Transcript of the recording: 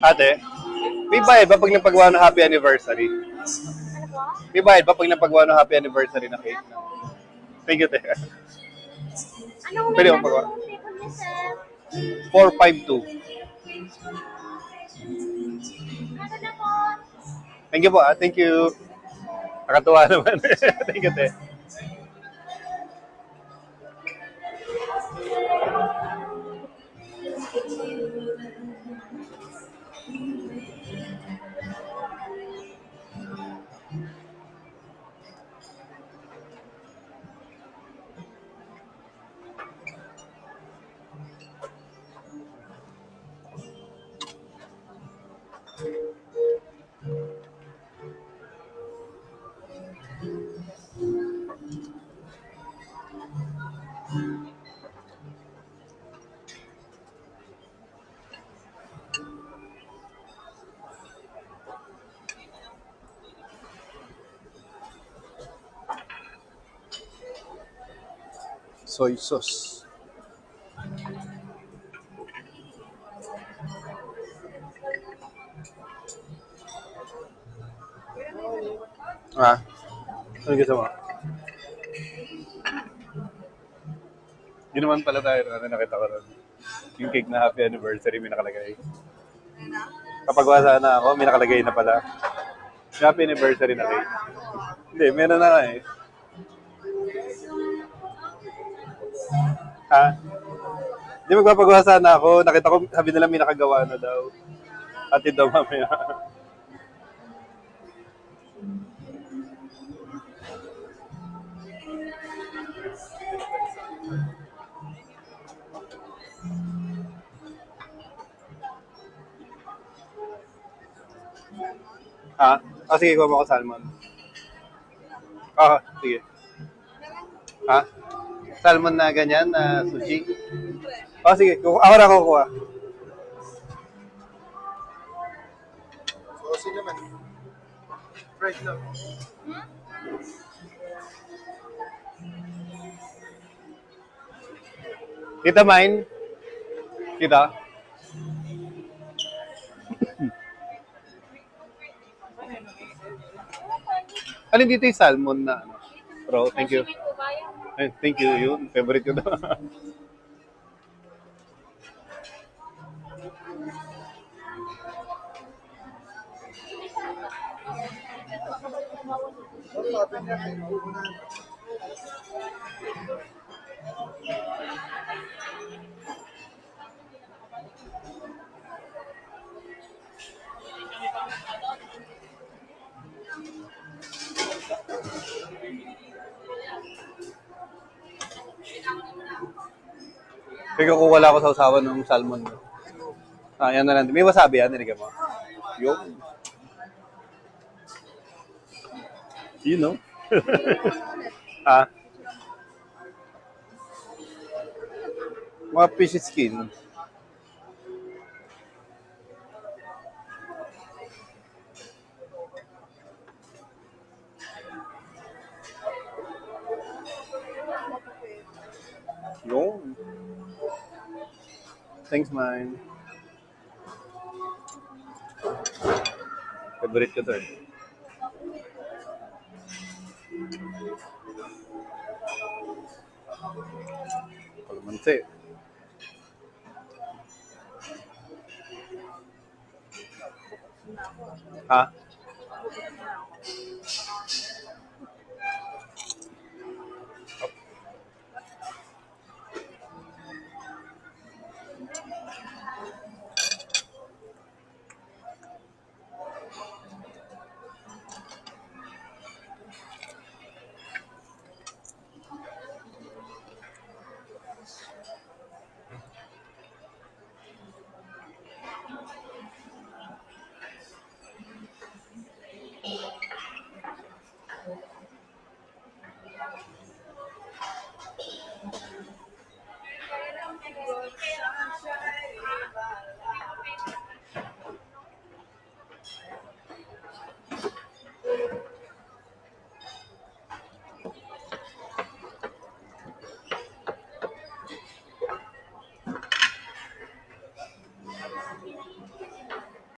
Ate, may bayad ba pag napagawa ng happy anniversary? Ano po? May bayad ba pag napagawa ng happy anniversary na cake? Thank you, te. Anong Pwede name, mo magawa. anong table niya, sir? 452. Ano na po? Thank you po, ah. Thank you. Nakatuwa naman. Thank you, te. Soy sauce. Ah, ano gusto mo? Yun naman pala tayo, ano nakita ko ron. Yung cake na happy anniversary, may nakalagay. Kapag wasa na ako, may nakalagay na pala. Happy anniversary na cake. Hindi, meron na nga eh. Ha? Hindi magpapagawa sana ako. Nakita ko, sabi nila may nakagawa na daw. Atid daw mamaya. Ha? Ah, sige, kuha mo ako salmon. Ah, sige. Ha? Salmon na ganyan, na sushi? Ah, sige. Ako na kukuha. Saucy naman. Fresh lang. Kita mine? Kita? Ano dito yung salmon na ano? Bro, thank you. Sashimi po ba yan? Ay, thank you. Yun, favorite ko daw. Kaya kung wala ako sa usawan ng salmon. Ah, yan na lang. May wasabi yan, nilagyan mo. Yung. You know? Ah, mga fish skin. Yung. Thanks, man. Favorite ko to eh. Kalamansi. Ha?